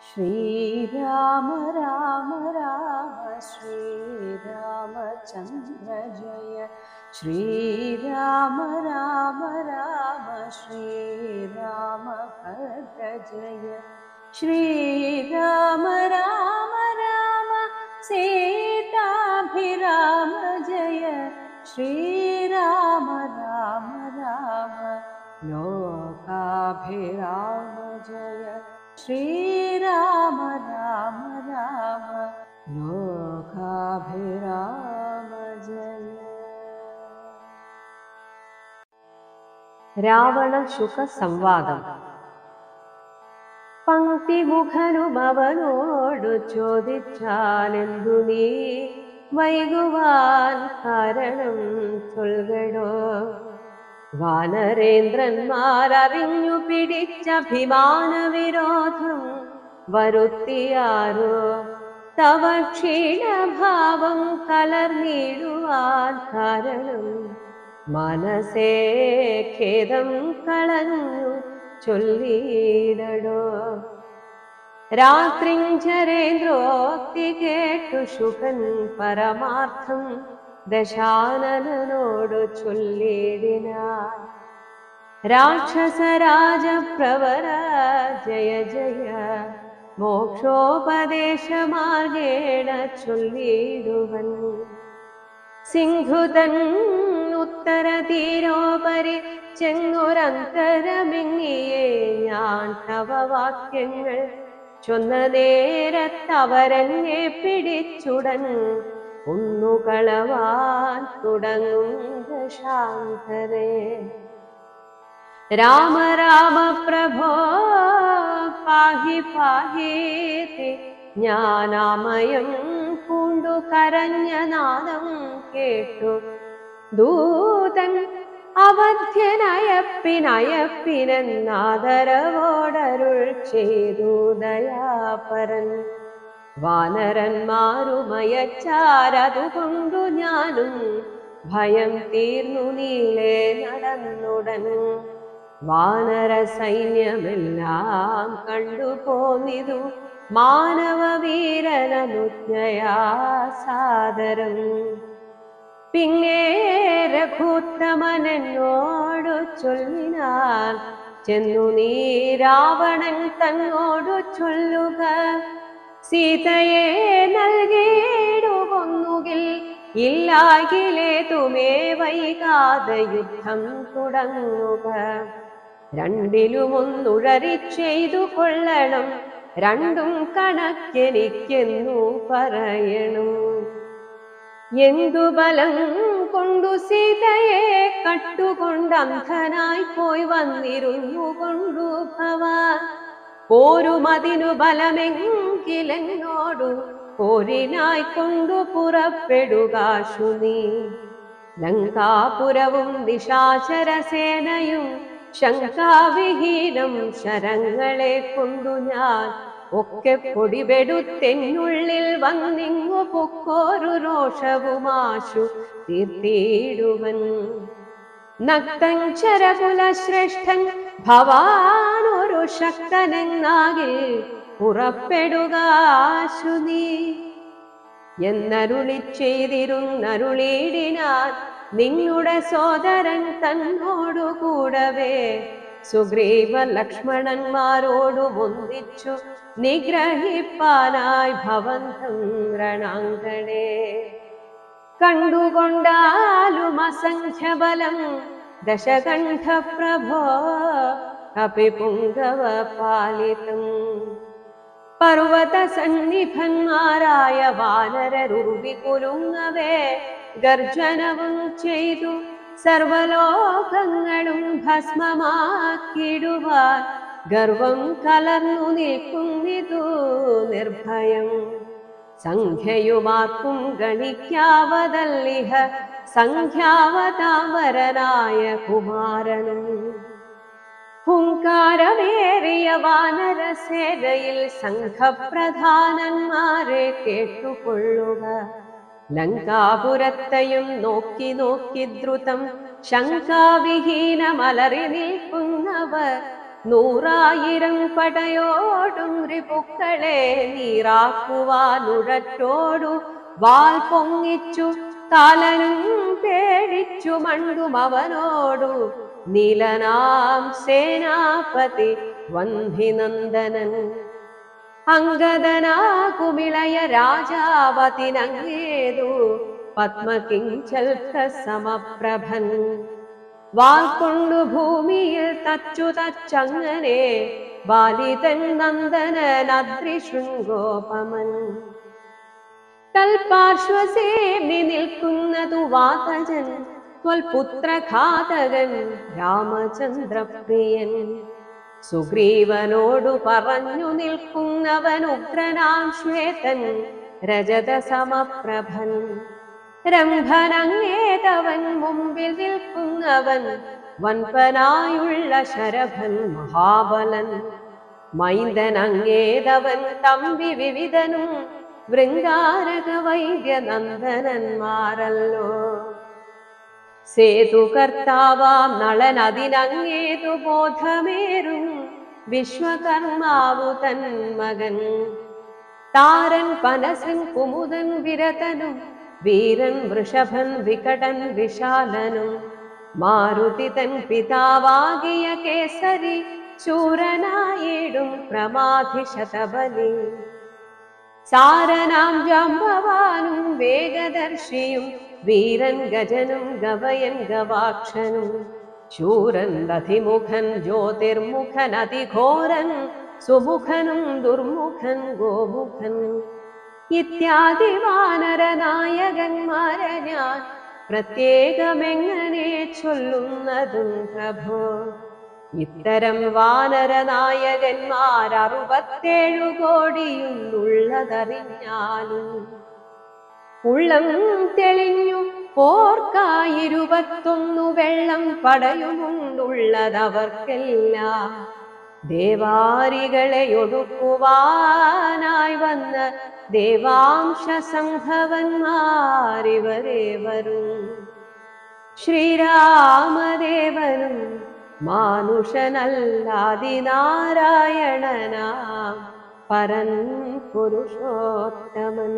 श्रीराम राम राम श्रीरामचन्द्र जय श्रीराम राम राम श्रीरामभद्र जय श्रीराम राम राम सीताभिराम जय श्रीराम राम राम लोकाभिराम जय श्रीराम राम राम लोकाभिराम जय। രാവണ ശുക സംവാദം. പങ്ക്തിമുഖനുമവനോടു ചോദിച്ചാലെന്തു നീ വൈകുവാൻ കാരണം ചൊൽകടോ. വാനരേന്ദ്രന്മാരറിഞ്ഞു പിടിച്ചഭിമാന വിരോധം വരുത്തിയാരോ. തവ ക്ഷീണഭാവം കലർന്നിടുവാൻ കാരണം മനസ്സേ ഖേദം കളഞ്ഞു ചൊല്ലിയിടടോ. രാത്രിഞ്ചരേന്ദ്രോക്തി കേട്ടു ശുകൻ പരമാർത്ഥം ദശാനനോടു ചൊല്ലിടിനാൻ. രാക്ഷസരാജപ്രവര ജയ ജയ മോക്ഷോപദേശമാർഗേണ ചൊല്ലിടുവൻ. സിന്ധുതൻ ഉത്തരതീരോപരി ചെങ്ങൊരന്തരമെങ്ങിയേ ഞാൻ തവ വാക്യങ്ങൾ ചൊന്ന നേരത്തവരെന്നെ പിടിച്ചുടൻ ഒന്നുകളവാൻ തുടങ്ങും ദശാന്തരേ. രാമ രാമ പ്രഭോ പാഹി പാഹീതി ജ്ഞാനാമയം പൂണ്ടു കരഞ്ഞ നാദം കേട്ടു ദൂതൻ അവധ്യനയപ്പിനയപ്പിനെന്നാദരവോടരുൾ ചെയ്തു ദയാപരൻ. വാനരന്മാരുമയച്ചാരതുകൊണ്ടു ഞാനും ഭയം തീർന്നു നീളെ നടന്നുടൻ. വാനര സൈന്യമെല്ലാം കണ്ടുപോന്നിതു മാനവവീരനനുജ്ഞയാ സാദരം. പിന്നെ രഘുത്തമനോടു ചൊല്ലിനാൻ ചെന്നു നീ രാവണൻ തന്നോടു ചൊല്ലുക. സീതയെ നൽകിയിടുകൊന്നുകിൽ ഇല്ലാകിലേതുമേ വൈകാതെ യുദ്ധം തുടങ്ങുക. രണ്ടിലുമൊന്നുഴറി ചെയ്തു കൊള്ളണം രണ്ടും കണക്കെനിക്കെന്നു പറയണം. എന്തു ബലം കൊണ്ടു സീതയെ കട്ടുകൊണ്ടന്ധനായി പോയി വന്നിരുന്നു കൊണ്ടു ഭവാൻ. പോരുമതിനു ബലമെങ്കിലെന്നോടു പോരിനായി കൊണ്ടു പുറപ്പെടുകാശു നീ. ലങ്കാപുരവും നിശാചരസേനയും ശങ്കാവിഹീനം ശരങ്ങളെ കൊണ്ടു ഞാൻ ഒക്കെ പൊടിപെടുത്തെന്നുള്ളിൽ വന്നിങ്ങു പൊക്കോരു രോഷവുമാശു തീർത്തിടുവൻ. നക്തഞ്ചരകുലശ്രേഷ്ഠൻ ഭവാനൊരു ശക്തനെന്നാകിൽ പുറപ്പെടുകാശു നീ എന്നരുളി ചെയ്തിരുന്നരുളിയിടിനാൻ. നിങ്ങളുടെ സോദരൻ തന്നോടു കൂടവേ സുഗ്രീവ ലക്ഷ്മണന്മാരോടു ഒന്നിച്ചു നിഗ്രഹിപ്പാനായി ഭവന്തം രണാങ്കണേ. കണ്ടുകൊണ്ടാലും അസംഖ്യബലം ദശകണ്ഠ പ്രഭോ കപി പുംഗവ പാലിതം. പർവത സന്നിഭന്മാരായ വാനരരുർവി കുലുങ്ങവേ ഗർജനവും ചെയ്തു സർവലോകങ്ങളും ഭസ്മമാക്കിടുവാൻ ഗർവം കലർന്നു നിൽക്കുന്നിതു നിർഭയം. സംഖ്യയുമാർക്കും ഗണിക്കാവതല്ലിഹ സംഖ്യാവതാവരനായ കുമാരനും. ഹുങ്കാരമേറിയ വാനരസേനയിൽ സംഘപ്രധാനന്മാരെ കേട്ടുകൊള്ളുക. ലങ്കാപുരത്തെയും നോക്കി നോക്കി ദ്രുതം ശങ്കാവിഹീനമലറി നിൽക്കുന്നവർ 100,000 പടയോടും റിപുക്കളെ നീറാക്കുവാനുഴറ്റോടു വാൽ പൊങ്ങിച്ചു കാലനും പേടിച്ചു മണ്ടും അവനോടു നീലനാം സേനാപതി വന്ധിനന്ദനൻ. അംഗദനാകുമിളയ രാജാവതിനങ്ങേതു പത്മകിഞ്ചൽത്ത സമപ്രഭൻ. വാൽ കൊണ്ടു ഭൂമിയിൽ തച്ചു തച്ചങ്ങനെ ബാലിതൻ നന്ദനദ്രിശൃംഗോപമൻ. തൽപാർശ്വസേവി നിൽക്കുന്നതു വാതജൻ ത്വൽപുത്രഘാതകൻ രാമചന്ദ്രപ്രിയൻ. സുഗ്രീവനോടു പറഞ്ഞു നിൽക്കുന്നവൻ ഉഗ്രനാം ശ്വേതൻ രജത സമപ്രഭൻ. രംഭനങ്ങേതവൻ മുമ്പിൽ നിൽക്കുന്നവൻ വൻപനായുള്ള ശരഭൻ മഹാബലൻ. മൈന്ദനങ്ങേതവൻ തമ്പി വിവിധനും വൃന്ദാരക വൈദ്യനന്ദനന്മാരല്ലോ. സേതുകർത്താവാം നളൻ അതിനങ്ങേതു ബോധമേറും വിശ്വകർമാവു തൻ മകൻ. താരൻ പനസൻ കുമുദൻ വിരതനും വീരൻ വൃഷഭൻ വികടൻ വിശാലനും. മാരുതി തൻ പിതാവാകിയ കേസരി ശൂരനായിടും പ്രമാധി ശതബലി. സാരനാം ജാംബവാനും വേഗദർശിയും വീരൻ ഗജനും ഗവയൻ ഗവാക്ഷനും. ശൂരൻ ദധിമുഖൻ ജ്യോതിർമുഖൻ അതിഘോരൻ സുമുഖനും ദുർമുഖൻ ഗോമുഖൻ. ഇത്യാദി വാനരനായകന്മാരെ ഞാൻ പ്രത്യേകമെങ്ങനെ ചൊല്ലുന്നതും പ്രഭോ. ഇത്തരം വാനരനായകന്മാർ 67 കോടിയുള്ളതറിഞ്ഞാലും ഉള്ളം തെളിഞ്ഞു പോർക്കായി 21 വെള്ളം പടയുമുണ്ടുള്ളതവർക്കെല്ലാം. ദേവാരികളെ ഒടുക്കുവാനായി വന്ന ദേവാംശ സംഭവന്മാരിവരേവരും. ശ്രീരാമദേവനും മാനുഷനല്ലാതിനാരായണനാം പരൻ പുരുഷോത്തമൻ.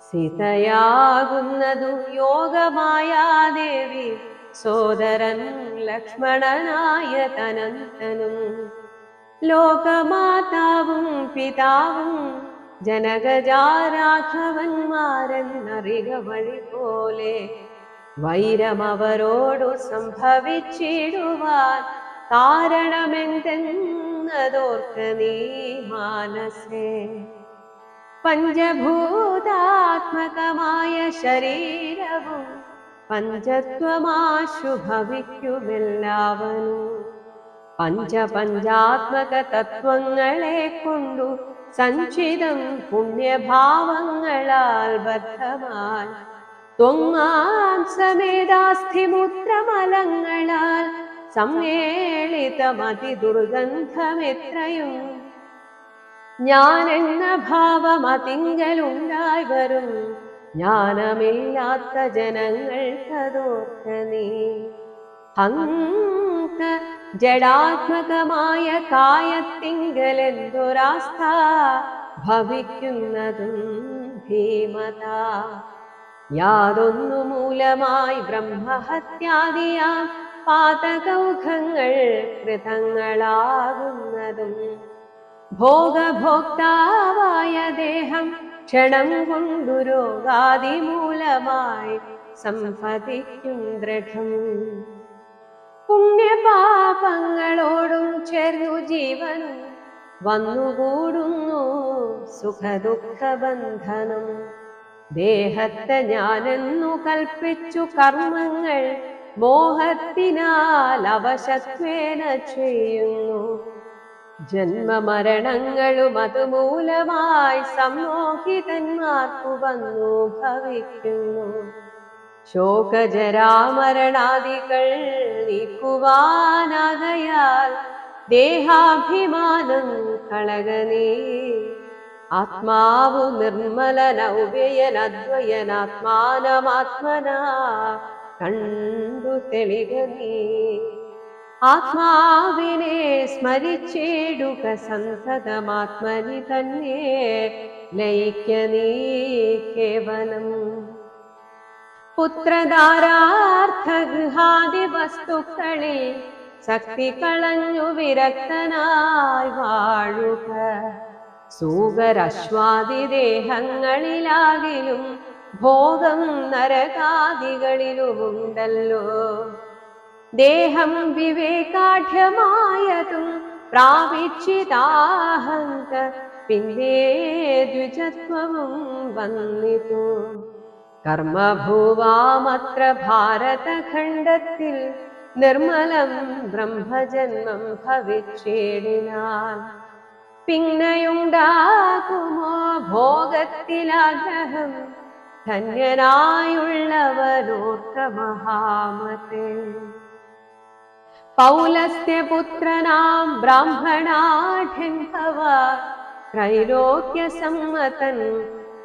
സീതയാകുന്നതു യോഗമായാദേവി സോദരൻ ലക്ഷ്മണനായ തനന്തനും. ലോകമാതാവും പിതാവും ജനകജാരാഘവന്മാരെന്നറിക വഴി പോലെ വൈരമവരോടു സംഭവിച്ചിടുവാൻ കാരണമെന്തെന്നതോർക്ക നീ മാനസേ. പഞ്ചഭൂതാത്മകമായ ശരീരവും പഞ്ചത്വമാശു ഭവിക്കുമെല്ലാവനും. പഞ്ചാത്മക തത്വങ്ങളെ കൊണ്ടു സഞ്ചിതം പുണ്യഭാവങ്ങളാൽ ബദ്ധമായി ത്വങ്ങാംസമേതാസ്ഥിമുദ്രമലങ്ങളാൽ സമ്മേളിതമതി ദുർഗന്ധമെത്രയും. ഞാനെന്ന ഭാവം അതിങ്കലുണ്ടായി വരും ജ്ഞാനമില്ലാത്ത ജനങ്ങൾക്കതോർക്ക നീ. ഹംക ജഡാത്മകമായ കായത്തിങ്കലെന്തൊരാസ്ഥ ഭവിക്കുന്നതും ഭീമത. യാതൊന്നു മൂലമായി ബ്രഹ്മഹത്യാദിയാം പാതകൗഘങ്ങൾ കൃതങ്ങളാകുന്നതും. ഭോഗഭോക്താവായ ദേഹം ക്ഷണം കൊണ്ടു രോഗാദിമൂലമായി സംഭവിക്കും ദൃഢം. പുണ്യപാപങ്ങളോടും ചേർന്നു ജീവനും വന്നുകൂടുന്നു സുഖദുഃഖബന്ധനം. ദേഹത്തെ ഞാനെന്നു കൽപ്പിച്ചു കർമ്മങ്ങൾ മോഹത്തിനാൽ അവശത്വേന ചെയ്യുന്നു. ജന്മമരണങ്ങളും അതുമൂലമായി സമ്മോഹിതന്മാർക്കു വന്നു ഭവിക്കുന്നു. ശോകജരാമരണാദികൾ നീക്കുവാനാകയാൽ ദേഹാഭിമാനം കളകനീ. ആത്മാവു നിർമ്മലനൗവ്യയനദ്വയനാത്മാനമാത്മനാ കണ്ടു തെളിക നീ. ആത്മാവിനെ സ്മരിച്ചിടുക സന്തതമാത്മനി തന്നെ ലയിക്ക നീ കേവലം. പുത്രധാരാർത്ഥ ഗൃഹാദി വസ്തുക്കളിൽ ശക്തി കളഞ്ഞു വിരക്തനായി വാഴുക. സൂകരശ്വാദി ദേഹങ്ങളിലാകിലും ഭോഗം നരകാദികളിലുമുണ്ടല്ലോ. ദേഹം വിവേകാഢ്യമായതും പ്രാപിച്ചിതാഹങ്ക പിന്നെ ദ്വിജത്വവും വന്നിതു. കർമ്മഭൂവാമത്ര ഭാരതഖണ്ഡത്തിൽ നിർമ്മലം ബ്രഹ്മജന്മം ഭവിച്ചിടിനാൽ പിന്നെയുണ്ടാകുമോ ഭോഗത്തിലാഗ്രഹം ധന്യനായുള്ളവനോർക്ക മഹാമതേ. പൗലസ്ത്യപുത്രനാം ബ്രാഹ്മണാഢ്യൻ ഭവ ത്രൈലോക്യസമ്മതൻ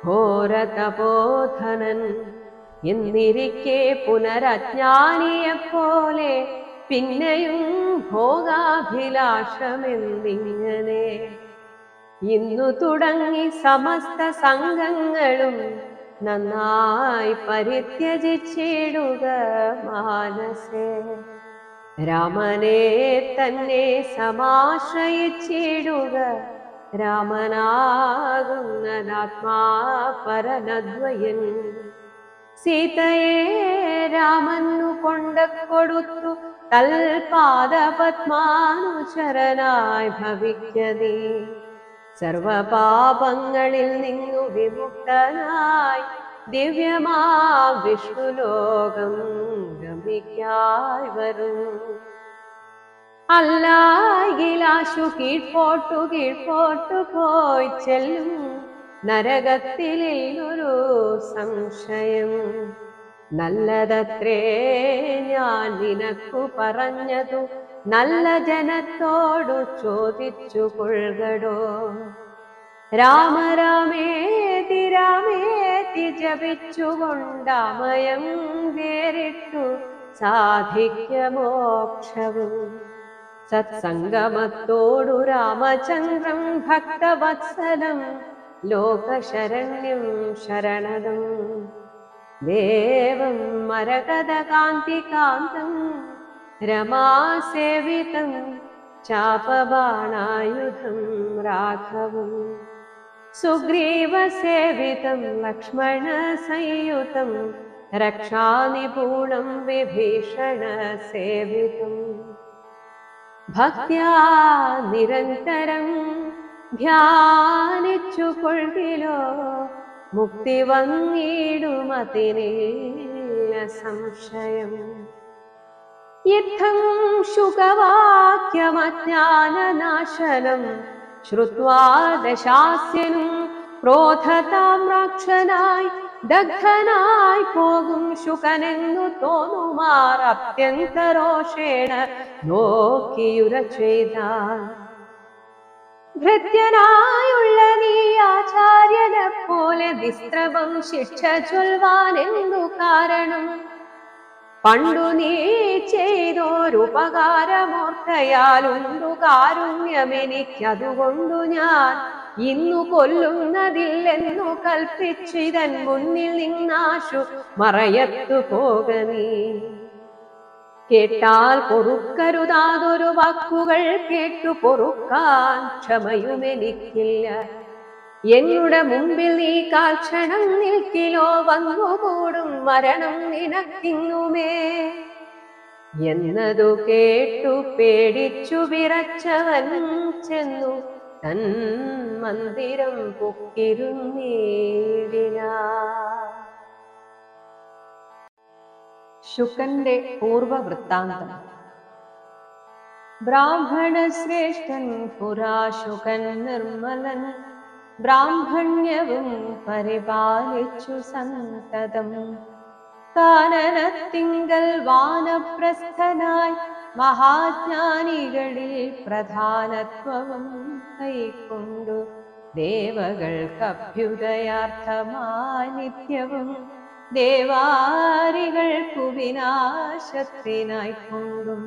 ഘോരതപോധനൻ എന്നിരിക്കെ പുനരജ്ഞാനിയെപ്പോലെ പിന്നെയും ഭോഗാഭിലാഷമെന്നിങ്ങനെ ഇന്നു തുടങ്ങി സമസ്ത സംഘങ്ങളും നന്നായി പരിത്യജിച്ചിടുക മാനസേ. രാമനെ തന്നെ സമാശ്രയിച്ചിടുക. രാമനാകുന്നതാത്മാ പരനദ്വയൻ. സീതയെ രാമനു കൊണ്ടക്കൊടുത്തു തൽപാദപത്മാനുചരനായി ഭവിക്കതേ. സർവപാപങ്ങളിൽ നിന്നു വിമുക്തനായി ദിവ്യമാ വിഷ്ണുലോകം ഗമിക്കായി വരും. അല്ലായിലാശു കീഴ്പോട്ടു പോയി ചെല്ലും നരകത്തിലൊരു സംശയം. നല്ലതത്രേ ഞാൻ നിനക്കു പറഞ്ഞതു നല്ല ജനത്തോടു ചോദിച്ചു കൊള്ളുകടോ. രാമ രാമേതി രാമേതി ജപിച്ചുകൊണ്ടമയം വേറിട്ടു സാധിക്ക മോക്ഷവും. സത്സംഗമത്തോടു രാമചന്ദ്രം ഭക്തവത്സലം ലോകശരണ്യം ശരണദം. ദേവം മരകതകാന്തികാന്തം രമാസേവിതം ചാപബാണായുധം രാഘവം. സുഗ്രീവസേവിതം ലക്ഷ്മണസംയുതം രക്ഷാനിപൂണം വിഭീഷണസേവിതം. ഭക്ത്യാ നിരന്തരം ധ്യാനിച്ചു കൊള്ളിലോ മുക്തി വന്നിടുമതിനില്ല സംശയം. യുദ്ധം ശുകവാക്യമജ്ഞാനനാശനം ശ്രുത്വാ ദശാസ്യനും ക്രോധതാമ്രാക്ഷനായി ദഗ്ധനായി പോകും ശുകനെന്നു തോന്നുമാർ അത്യന്തരോഷേണ നോക്കിയുര ചെയ്താൻ. ഭൃത്യനായുള്ള നീ ആചാര്യനെ പോലെ വിസ്ത്രവം ശിക്ഷ ചൊൽവാനെന്തു കാരണം? പണ്ടു നീ ചെയ്തോരുപകാരമോർക്കയാലുണ്ടു കാരുണ്യമെനിക്കതുകൊണ്ടു ഞാൻ ഇന്നു കൊല്ലുന്നതില്ലെന്നു കൽപ്പിച്ചിതൻ മുന്നിൽ നിന്നാശു മറയത്തു പോക നീ. കേട്ടാൽ പൊറുക്കരുതാതൊരു വാക്കുകൾ കേട്ടു പൊറുക്കാൻ ക്ഷമയുമെനിക്കില്ല. എന്നുടെ മുമ്പിൽ നീ കാൽക്ഷണം നിൽക്കിലോ വന്നുകൂടും മരണം നിനക്കിന്നുമേ. എന്നതു കേട്ടു പേടിച്ചു വിറച്ചവൻ ചെന്നു തൻ മന്ദിരം പൊക്കിരുന്നീടിനാ. ശുകന്റെ പൂർവവൃത്താന്തം. ബ്രാഹ്മണ ശ്രേഷ്ഠൻ പുരാ ശുകൻ നിർമ്മലൻ ബ്രാഹ്മണ്യവും പരിപാലിച്ചു സന്തതം. കാനനത്തിങ്കൽ വാനപ്രസ്ഥനായി മഹാജ്ഞാനികളിൽ പ്രധാനത്വവും കൈക്കൊണ്ടു ദേവകൾക്കഭ്യുദയാർത്ഥമായി നിത്യവും ദേവാരികൾക്കു വിനാശത്തിനായിക്കൊണ്ടും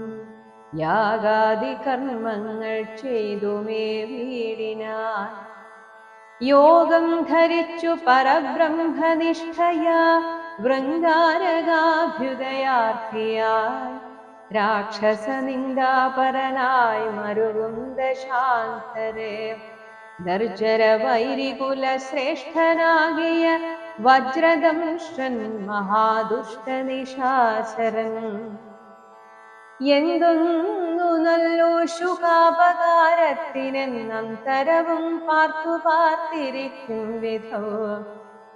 യാഗാദി കർമ്മങ്ങൾ ചെയ്തുമേ വീടിനാൻ. യോഗം ധരിച്ചു പരബ്രഹ്മനിഷ്ഠയാ വൃന്ദാരകാഭ്യുദയാർത്ഥിയായി രാക്ഷസ നിന്ദാപരനായി മരുകുന്ദ ശാന്തരെ ദർജര വൈരികുല ശ്രേഷ്ഠനാകിയ വജ്രദംഷ്ടൻ മഹാദുഷ്ടനിശാചരൻ എന്തൊന്നു നല്ലോ ശുകാപകാരത്തിനെന്നന്തരവും പാർത്തു പാർത്തിരിക്കും വിധോ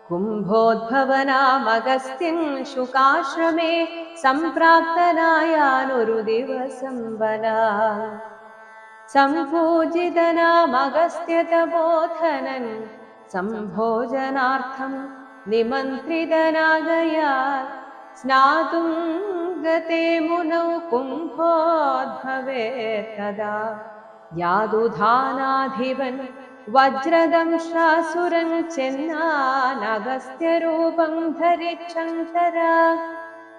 കുംഭോദ്ഭവനാമഗസ്ത്യൻ ശുകാശ്രമേ സംപ്രാപ്തനായാനൊരു ദിവസം ബലാ സംപൂജിതനാമഗസ്ത്യതബോധനൻ സംഭോജനാർത്ഥം നിമന്ത്രിതനാകയാൽ സ്നാതും ഗതേ മുനൗ കുംഭോദ്ഭവേ തദാ യാതുധാനാധിപൻ വജ്രദംശാസുരൻ ചെന്നാനഗസ്ത്യരൂപം ധരിച്ചന്തരാ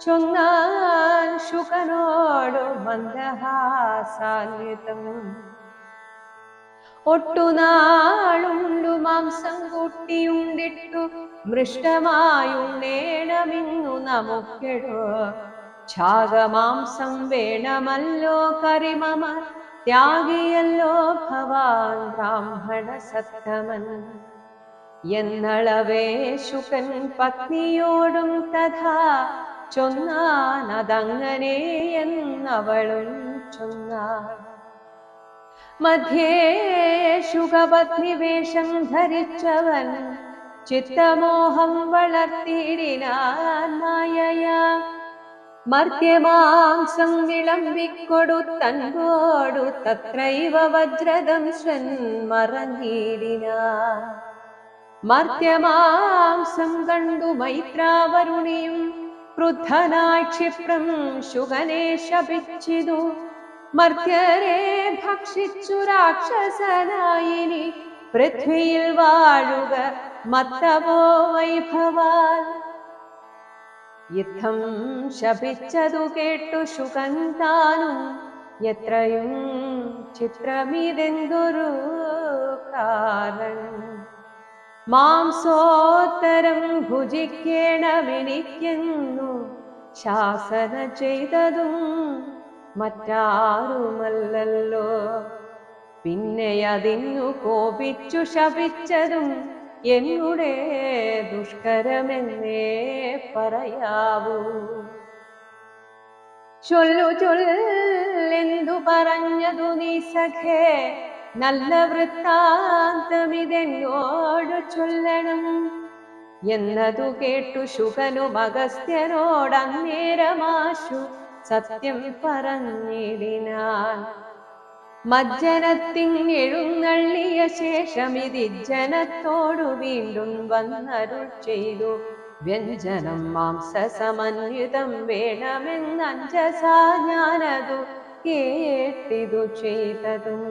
ചൊന്നാൻ ശുകനോടു മന്ദഹാസാന്വിതം ഒട്ടുനാളുണ്ടു മാംസം കൂട്ടിയുണ്ടിട്ടു മൃഷ്ടമായുണ്ണേണമിന്നു നമുക്കെടോ ഛാഗമാംസം വേണമല്ലോ കരിമമ ത്യാഗിയല്ലോ ഭവാൻ ബ്രാഹ്മണ സത്തമൻ എന്നളവേ ശുകൻ പത്നിയോടും തഥാ ചൊന്നാൻ അതങ്ങനെ എന്നവളും ചൊന്നാൻ. മധ്യേ ശുകപത്നി വേഷം ധരിച്ചവൻ ചിത്തമോഹം വളർത്തിയിടിനാൻ മായയാ മർത്യമാംസം വിളമ്പിക്കൊടുത്തൻപോടു തത്രൈവ വജ്രദംശൻ മറഞ്ഞിടിനാൻ. മർത്യമാംസം കണ്ടു മൈത്രാവരുണിയും ക്രുദ്ധനായി ക്ഷിപ്രം ശുകനെ ശപിച്ചിതു. മർത്യരെ ഭക്ഷിച്ചു രാക്ഷസനായിനി പൃഥ്വിയിൽ വാഴുക മത്തവോ വൈഭവാൽ. യുദ്ധം ശപിച്ചതു കേട്ടു ശുകൻ താനും എത്രയും ചിത്രമിതെന്തൊരു കാരണം മാംസോത്തരം ഭുജിക്കേണമെനിക്കെന്നു ശാസന ചെയ്തതും മറ്റാരുമല്ലല്ലോ. പിന്നെ അതിന്നു കോപിച്ചു ശപിച്ചതും എന്നുടെ ദുഷ്കരമെന്നേ പറയാവൂ. ചൊല്ലു ചൊല്ലെന്തു പറഞ്ഞതു നീ സഖേ നല്ല വൃത്താന്തമിതെന്നോടു ചൊല്ലണം എന്നതു കേട്ടു ശുകനും അഗസ്ത്യനോടന്നേരമാശു സത്യം പറഞ്ഞിടിനാൻ. മജ്ജനത്തിങ്ങെഴുന്നള്ളിയ ശേഷമിതി ജനത്തോടു വീണ്ടും വന്നരുൾ ചെയ്തു വ്യഞ്ജനം മാംസസമന്വിതം വേണമെന്നഞ്ജസാ ഞാനതു കേട്ടിതു ചെയ്തതും.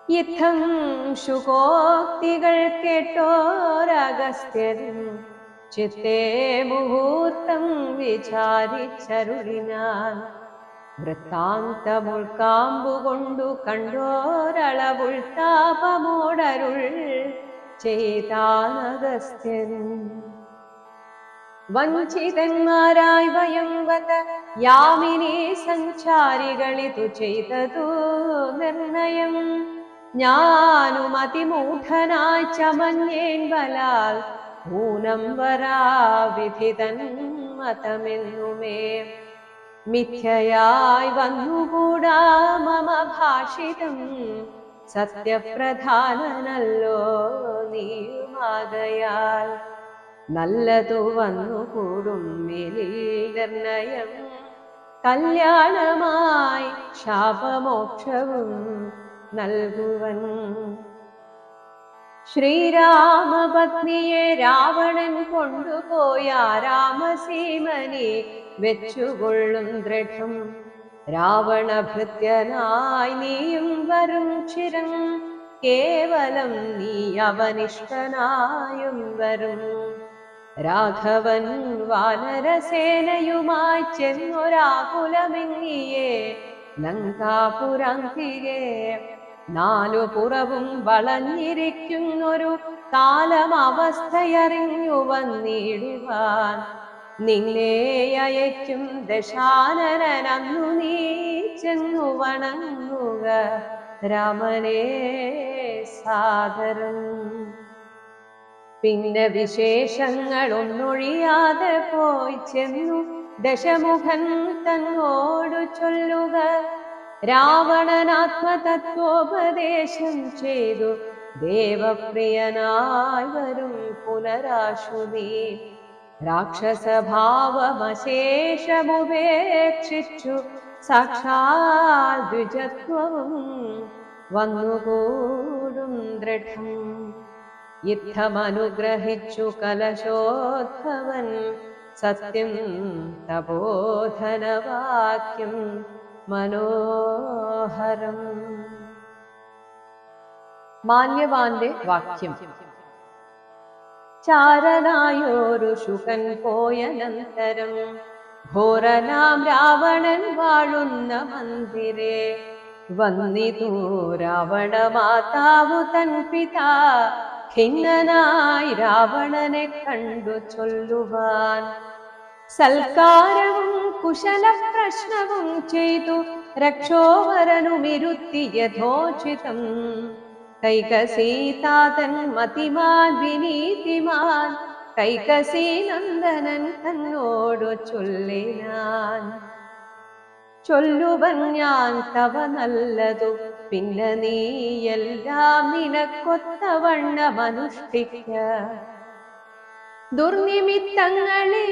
യുദ്ധം ശുകോക്തികൾ കേട്ടോരഗസ്ത്യരും ചിത്തേ മുഹൂർത്തം വിചാരിച്ചരുളിനാൻ. വൃത്താന്തമുൾക്കാമ്പുകൊണ്ടു കണ്ടോരളവുൾത്താപമോടരുൾ ചെയ്താനഗസ്ത്യൻ. വഞ്ചിതന്മാരായി വയം വത യാമിനി സഞ്ചാരികളിതു ചെയ്തതു നിർണയം. ഞാനും അതിമൂഢനായി ചമഞ്ഞേൻ ബലാൽ ഊനം വരാവിധിതൻ മതമെന്നുമേ മിഥ്യയായി വന്നുകൂടാ മമ ഭാഷിതം സത്യപ്രധാനനല്ലോ നീയുമാകയാൽ. നല്ലതു വന്നുകൂടും മേലിൽ നിർണയം കല്യാണമായി ശാപമോക്ഷവും നൽകുവൻ. ശ്രീരാമപത്നിയെ രാവണൻ കൊണ്ടുപോയ രാമസീമനെ വെച്ചുകൊള്ളും ദൃഢം. രാവണഭൃത്യനായി നീയും വരും ചിരം കേവലം നീ അവനിഷ്ഠനായും വരും. രാഘവൻ വാനരസേനയുമായി ചെന്നൊരാകുലമെങ്ങിയെ ലങ്കാപുരാന്തികെ. നാലു പുറവും വളഞ്ഞിരിക്കുന്നൊരു കാലം അവസ്ഥയറിഞ്ഞു വന്നിടുവാൻ നിന്നെ അയക്കും ദശാനനന്നു നീ ചെന്നു വണങ്ങുക രാമനെ സാദരം. പിന്നെ വിശേഷങ്ങൾ ഒന്നൊഴിയാതെ പോയി ചെന്നു ദശമുഖൻ തന്നോടു ചൊല്ലുക. രാവണനാത്മതത്വോപദേശം ചെയ്തു ദേവപ്രിയനായി വരും പുനരാശു നീ. രാക്ഷസഭാവമശേഷമുപേക്ഷിച്ചു സാക്ഷാൽ ദ്വിജത്വവും വന്നുകൂടും ദൃഢം. യുദ്ധമനുഗ്രഹിച്ചു കലശോദ്ഭവൻ സത്യം തപോധനവാക്യം മനോഹരം. മാല്യവാന്റെ വാക്യം. ചാരനായോരു ശുകൻ പോയനന്തരം ഘോരനാം രാവണൻ വാഴുന്ന മന്ദിരേ വന്നിതു രാവണ മാതാവു തൻ പിതാ. ഖിന്നനായി രാവണനെ കണ്ടു ചൊല്ലുവാൻ സൽക്കാരവും കുശല പ്രശ്നവും ചെയ്തു രക്ഷോവരനുമിരുത്തി യഥോചിതം. കൈകസീതാതൻ മതിമാൻ വിനീതിമാൻ കൈകസീ നന്ദനൻ തന്നോടു ചൊല്ലിനാൻ. ചൊല്ലുവൻ ഞാൻ തവ നല്ലതു പിന്നെ നീ എല്ലാം നിനക്കൊത്തവണ്ണമനുഷ്ഠിക്ക. ദുർനിമിത്തങ്ങളെ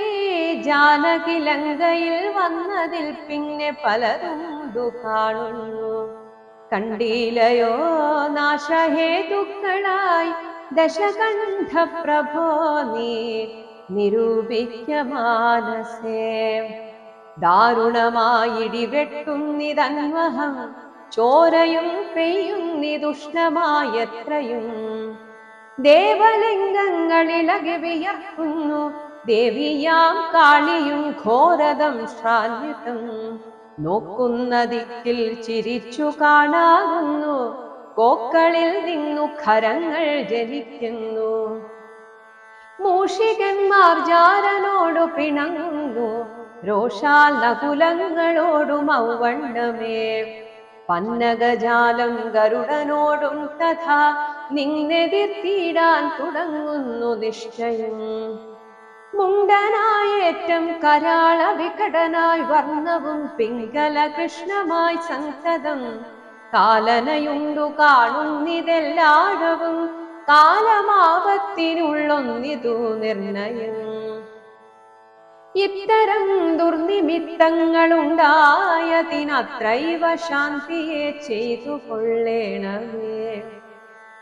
ജാനകി ലങ്കയിൽ വന്നതിൽ പിന്നെ പലതുണ്ടു കാണുന്നു. കണ്ടീലയോ നാശഹേതുക്കളായി ദശകണ്ഠ പ്രഭോ നീ നിരൂപിക്ക മാനസേ. ദാരുണമായിടിവെട്ടുന്നിതന്വഹം ചോരയും പെയ്യുന്നിതുഷ്ണമായത്രയും. ദേവലിംഗങ്ങളിലകി വിയർക്കുന്നു ദേവിയാം കാളിയും ഘോരതം ശ്രാന്വിതം. നോക്കുന്ന ദിക്കിൽ ചിരിച്ചു കാണാകുന്നു കോക്കളിൽ നിന്നു ഖരങ്ങൾ ജനിക്കുന്നു. മൂഷികന്മാർ ജാരനോടു പിണങ്ങുന്നു രോഷാൽ നകുലങ്ങളോടും ഔവണ്ണമേ. പന്നകജാലം ഗരുഡനോടും തഥാ നിന്നെതിർത്തിടാൻ തുടങ്ങുന്നു നിശ്ചയം. മുണ്ടനായേറ്റം കരാള വികടനായി വർണ്ണവും പിങ്കല കൃഷ്ണമായി സന്തതം. കാലനയുണ്ടു കാണുന്നിതെല്ലാടവും കാലമാപത്തിനുള്ളൊന്നിതു നിർണയം. ഇത്തരം ദുർനിമിത്തങ്ങളുണ്ടായതിനത്രൈവ ശാന്തിയെ ചെയ്തു കൊള്ളേണമേ.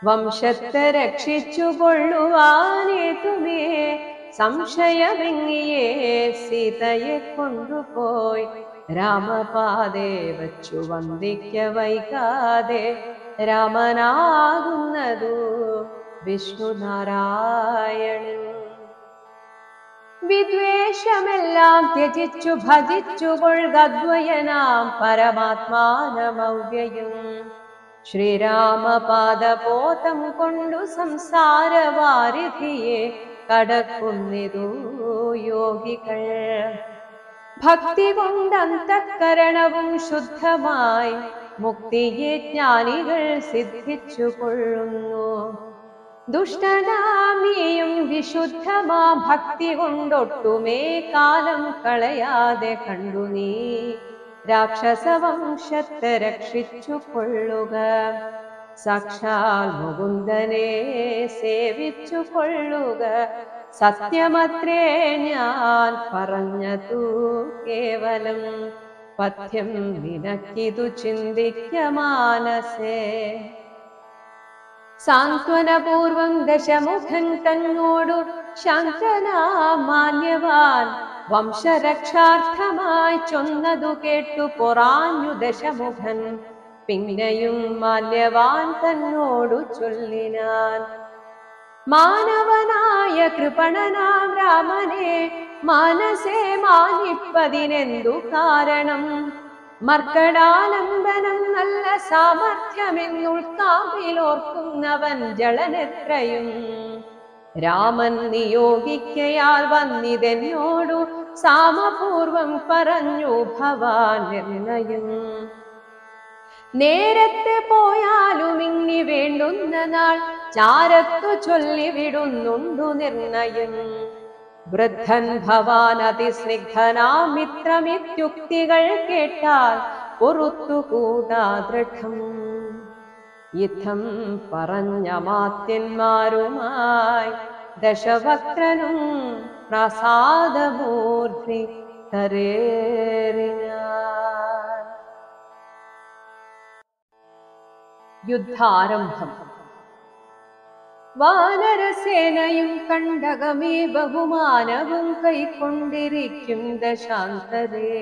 വംശത്തെ രക്ഷിച്ചു കൊള്ളുവാനേതുമേ സംശയമെങ്ങിയേ സീതയെ കൊണ്ടുപോയി രാമപാദേ വച്ചു വന്ദിക്ക വൈകാതെ. രാമനാകുന്നതു വിഷ്ണുനാരായണൻ. വിദ്വേഷമെല്ലാം ത്യജിച്ചു ഭജിച്ചു കൊൾഗദ്വയനാം പരമാത്മാനമവ്യയം. ശ്രീരാമപാദപോതം കൊണ്ടു സംസാരവാരിധിയെ കടക്കുന്നിതു യോഗികൾ. ഭക്തി കൊണ്ടന്തഃകരണവും ശുദ്ധമായി മുക്തിയെ ജ്ഞാനികൾ സിദ്ധിച്ചു കൊള്ളുന്നു. ദുഷ്ടനാമിയും വിശുദ്ധമാ ഭക്തി കൊണ്ടൊട്ടുമേ കാലം കളയാതെ കണ്ടു നീ രാക്ഷസവംശത്തെ രക്ഷിച്ചു കൊള്ളുക. സാക്ഷാൽ മുകുന്ദനെ സേവിച്ചു കൊള്ളുക. സത്യമത്രേ ഞാൻ പറഞ്ഞതു കേവലം. പഥ്യം നിനക്കിതു ചിന്തിക്ക മാനസേ. സാന്ത്വനപൂർവം ദശമുഖൻ തന്നോടു ശാന്തനാം മാന്യവാൻ വംശരക്ഷാർത്ഥമായി ചൊന്നതു കേട്ടു പൊറാഞ്ഞു ദശമുഖൻ. പിന്നെയും മാല്യവാൻ തന്നോടു ചൊല്ലിനാൻ. മാനവനായ കൃപണനാം രാമനെ മാനസേ മാനിപ്പതിനെന്തു കാരണം. മർക്കടാലംബനം നല്ല സാമർഥ്യമെന്നുൾക്കാമ്പിലോർക്കുന്നവൻ ജളനെത്രയും രാമൻ നിയോഗിക്കയാൽ വന്നിതെന്നോടു സാമപൂർവം പറഞ്ഞു ഭവാൻ നിർണയം. നേരത്തെ പോയാലും ഇങ്ങി വേണ്ടുന്ന നാൾ ചാരത്തു ചൊല്ലിവിടുന്നുണ്ടു നിർണയം. വൃദ്ധൻ ഭവാൻ അതിസ്നിഗ്ധനാം മിത്രമിത്യുക്തികൾ കേട്ടാൽ പൊറുത്തുകൂടാ ദൃഢം. യുദ്ധം പറഞ്ഞ മാത്യന്മാരുമായി ദശവക്രനും പ്രസാദമൂർത്തി കരേറിനാൻ. യുദ്ധാരംഭം. വാനരസേനയും കണ്ടകമേ ബഹുമാനവും കൈക്കൊണ്ടിരിക്കും ദശാന്തരേ.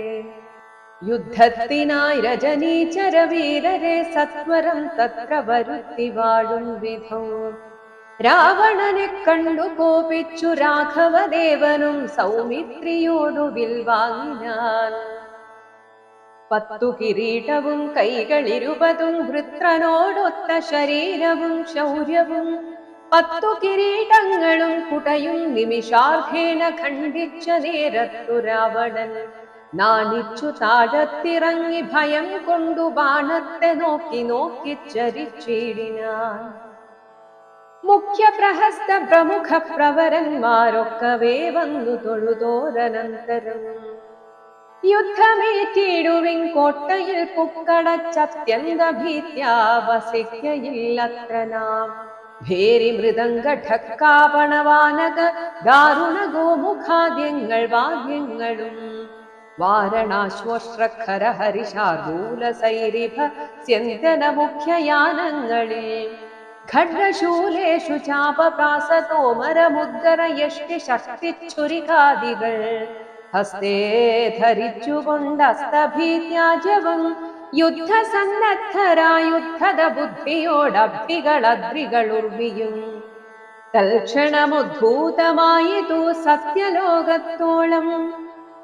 യുദ്ധത്തിനായി രജനീചര വീരരെ സത്വരം തത്ര വരുത്തി വാഴും വിധം. രാവണനെ കണ്ടു കോപിച്ചു രാഘവദേവനും സൗമിത്രിയോടു വിൽ വാങ്ങിനാൻ. 10 കിരീടവും കൈകളിരുപതും വൃത്രനോടൊത്ത ശരീരവും ശൗര്യവും 10 കിരീടങ്ങളും കുടയും നിമിഷാർദ്ധേന ഖണ്ഡിച്ച നേരത്തു രാവണൻ നാണിച്ചു താഴത്തിറങ്ങി ഭയം കൊണ്ടു ബാണത്തെ നോക്കി നോക്കി ചരിച്ചിടിനാൻ. മുഖ്യ പ്രഹസ്ത പ്രമുഖ പ്രവരന്മാരൊക്കവേ വന്നു തൊഴുതോരനന്തരം യുദ്ധമേറ്റിടുവിൻ കോട്ടയിൽ പുക്കടച്ചത്യന്ത ഭീത്യാ വസിക്കയില്ലത്ര നാം. ഭേരി മൃദംഗ ഠക്കാപണവാനക ദാരുണ ഗോമുഖാദ്യങ്ങൾ വാദ്യങ്ങളും വാരണാശ്വശ്രഖര ഹരിശാർദൂല സൈരിഭ സ്യന്തന മുഖ്യയാനങ്ങളിൽ ഖഡ്ഗശൂലേഷു ചാപപ്രാസതോമരമുദ്ഗര യഷ്ടി ശക്തിച്ഛുരികാദികൾ ഹസ്തേ ധരിച്ചുകൊണ്ടസ്തഭീത്യാജവും യുദ്ധസന്നദ്ധരായുദ്ധത ബുദ്ധിയോടബ്ധികളദ്രികളുർവിയും തൽക്ഷണമുദ്ഭൂതമായിതു സത്യലോകത്തോളം.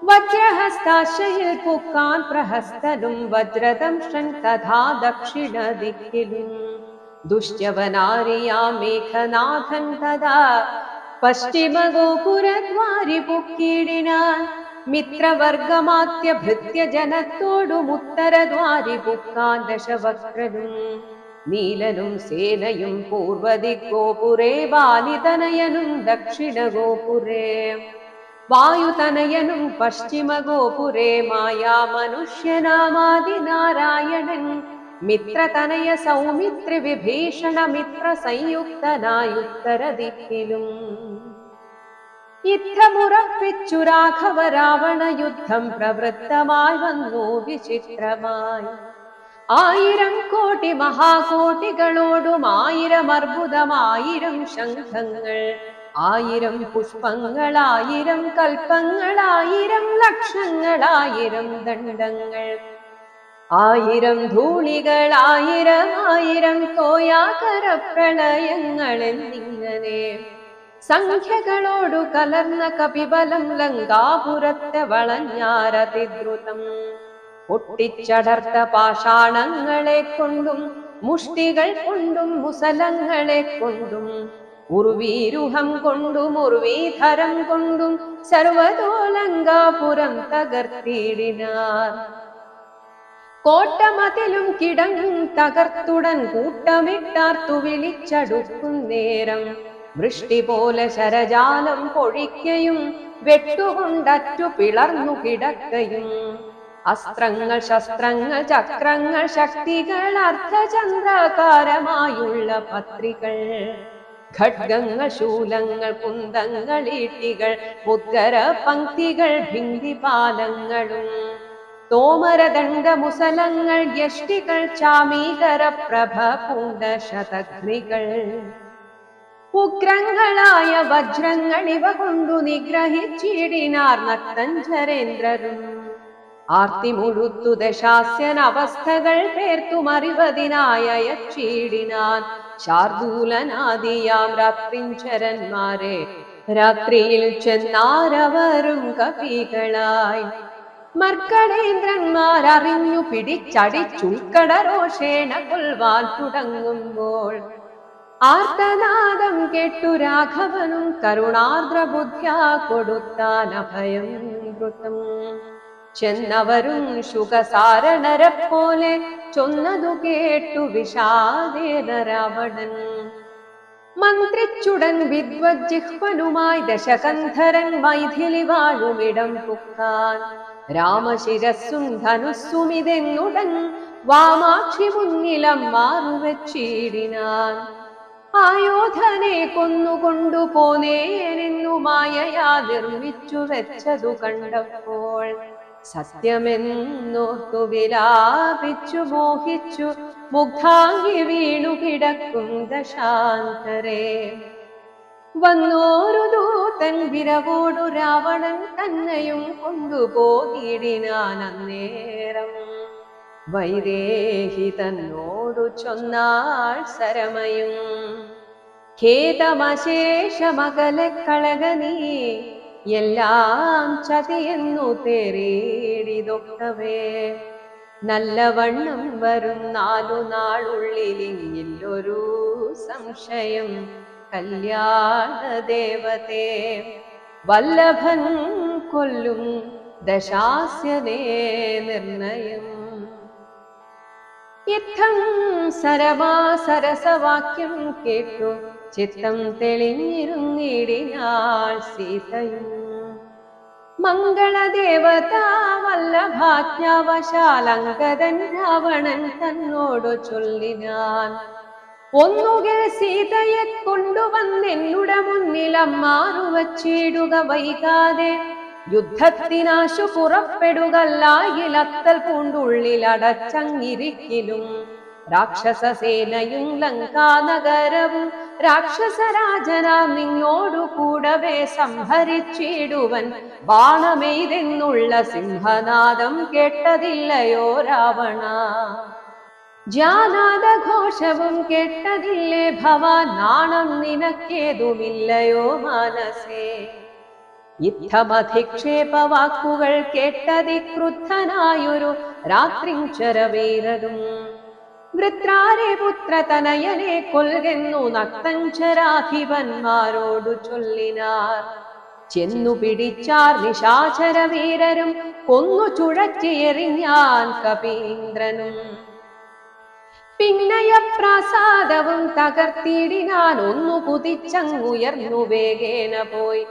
വജ്രഹസ്താശയിൽ പുക്കാൻ പ്രഹസ്തനും വജ്രദംഷൻ തഥാ ദക്ഷിണ ദിക്കിലും ദുഷ്യവനാരിയാ മേഘനാഥൻ തഥാ പശ്ചിമ ഗോപുരദ്വാരി പുക്കിടിനാൻ. മിത്രവർഗമാത്യ ഭൃത്യ ജനത്തോടും ഉത്തരദ്വാരി പുക്കാൻ ദശവക്രനും നീലനും സേനയും പൂർവദിഗോപുരേ വാലിതനയനും ദക്ഷിണ ഗോപുരേ വായുതനയനും പശ്ചിമ ഗോപുരേ മായാ മനുഷ്യനാമാദിനാരായണൻ മിത്രതനയ സൗമിത്രി വിഭീഷണ മിത്ര സംയുക്തനായുത്തര ദിക്കിലും. യുദ്ധമുറപ്പിച്ചു രാഘവ രാവണ യുദ്ധം പ്രവൃത്തമായി വന്നു വിചിത്രമായി. 1000 കോടി മഹാകോടികളോടും 1000 അർബുദം 1000 ശംഖങ്ങൾ 1000 പുഷ്പങ്ങൾ 1000 കൽപ്പങ്ങൾ 1000 ലക്ഷങ്ങൾ 1000 ദണ്ഡങ്ങൾ 1000 ധൂളികൾ 1000 തോയാകര പ്രളയങ്ങൾ എന്നിങ്ങനെ സംഖ്യകളോടു കലർന്ന കപിബലം ലങ്കാപുരത്തെ വളഞ്ഞാരതിദ്രുതം. പൊട്ടിച്ചടർത്ത പാഷാണങ്ങളെ കൊണ്ടും മുഷ്ടികൾ കൊണ്ടും മുസലങ്ങളെ കൊണ്ടും ഉർവീരുഹം കൊണ്ടും ഉർവീധരം കൊണ്ടും സർവതോലങ്കാപുരം തകർത്തിടിനാർ. കോട്ടമതിലും കിടങ്ങും തകർത്തുടൻ കൂട്ടമിട്ടാർത്തു വിളിച്ചടുക്കും നേരം വൃഷ്ടി പോലെ ശരജാലം പൊഴിക്കയും വെട്ടുകൊണ്ടറ്റു പിളർന്നു കിടക്കയും അസ്ത്രങ്ങൾ ശസ്ത്രങ്ങൾ ചക്രങ്ങൾ ശക്തികൾ അർദ്ധചന്ദ്രാകാരമായുള്ള പത്രികൾ ഖഡ്ഗങ്ങൾ ശൂലങ്ങൾ കുന്തങ്ങൾ ഈട്ടികൾ മുദ്ഗര പങ്ക്തികൾ ഭിന്ദിപാലങ്ങളും തോമരദണ്ഡ മുസലങ്ങൾ യഷ്ടികൾ ചാമീകര പ്രഭ പൂണ്ട ശതഘ്നികൾ ഉഗ്രങ്ങളായ വജ്രങ്ങൾ ഇവ കൊണ്ടു നിഗ്രഹിച്ചിടിനാർ നക്തഞ്ചരേന്ദ്രരും. ആർത്തി മുഴുത്തു ദശാസ്യൻ അവസ്ഥകൾ പേർത്തുമറിവതിനായ യക്ഷീടിനാൻ ശാർദൂലനാദിയാം രാത്രിഞ്ചരന്മാരെ രാത്രിയിൽ ചെന്നാരവരും കപികളായി. മർക്കടേന്ദ്രന്മാരറിഞ്ഞു പിടിച്ചടിച്ചുൾക്കടരോഷേണ കൊൽവാൻ തുടങ്ങുമ്പോൾ ആർത്തനാദം കേട്ടു രാഘവനും കരുണാർദ്രബുദ്ധ്യാ കൊടുത്താൻ അഭയം ദ്രുതം. ചെന്നവരും ശുകസാരണരെ പോലെ ചൊന്നതു കേട്ടു വിഷാദേന രാവണൻ. മന്ത്രിച്ചുടൻ വിദ്വജ്ജിഹ്വനുമായി ദശകന്ധരൻ മൈഥിലി വാഴുമിടം പുക്കാൻ. രാമശിരസ്സും ധനുസ്സുമിതെന്നുടൻ വാമാക്ഷി മുന്നിലം മാറുവെച്ചിടിനാൻ. ആയോധനെ കൊന്നുകൊണ്ടു പോന്നേനെന്നു മായയാ നിർമ്മിച്ചു വെച്ചതു കണ്ടപ്പോൾ സത്യമെന്നോർത്തു വിലാപിച്ചു മോഹിച്ചു മുഗ്ധാംഗി വീണു കിടക്കും ദശാന്തരേ. വന്നോരു ദൂതൻ വിരവോടു രാവണൻ തന്നെയും കൊണ്ടുപോകിടിനാൻ അന്നേരം. വൈദേഹി തന്നോടു ചൊന്നാൾ സരമയും ഖേദമശേഷമകലെ കളക നീ എല്ലാം ചതിയെന്നു തേറിയിതൊക്കവേ. നല്ലവണ്ണം വരും 4 നാളുള്ളിലിങ്ങില്ലൊരു സംശയം കല്യാണ ദേവതേ. വല്ലഭൻ കൊല്ലും ദശാസ്യനേ നിർണയം. യുദ്ധം സരസവാക്യം കേട്ടു ചിത്തം തെളിഞ്ഞിരുന്നിടിനാൾ സീതയും. മംഗളദേവതാ വല്ലഭാജ്ഞാവശാലങ്കദൻ രാവണൻ തന്നോടു ചൊല്ലിനാൻ. ഒന്നുകിൽ സീതയെ കൊണ്ടുവന്നെന്നുട മുന്നിലം മാറുവച്ചിടുക വൈകാതെ. യുദ്ധത്തിനാശു പുറപ്പെടുകല്ലായിലത്തൽ പൂണ്ടുള്ളിലടച്ചങ്ങിരിക്കിലും. രാക്ഷസസേനയും ലങ്കാനഗരവും രാക്ഷസരാജനാം നിന്നോടു കൂടവേ സംഹരിച്ചിടുവൻ. ബാണമെയ്തെന്നുള്ള സിംഹനാദം കേട്ടതില്ലയോ രാവണ? ജാനാദഘോഷവും കേട്ടതില്ലേ ഭവാൻ? നാണം നിനക്കേതുമില്ലയോ മാനസേ? യുദ്ധമധിക്ഷേപവാക്കുകൾ കേട്ടതിക്രുദ്ധനായൊരു രാത്രിഞ്ചരവീരരും. വൃത്രാരെ പുത്രതനയനെ കൊൽകെന്നു നക്തഞ്ചരാധിപന്മാരോടു ചൊല്ലിനാർ. ചെന്നു പിടിച്ചാർ നിശാചരവീരരും കൊന്നു ചുഴറ്റിയെറിഞ്ഞാൻ കപീന്ദ്രനും. പിന്നയപ്രാസാദവും തകർത്തിടിനാൻ. ഒന്നു കുതിച്ചങ്ങുയർന്നു വേഗേന പോയി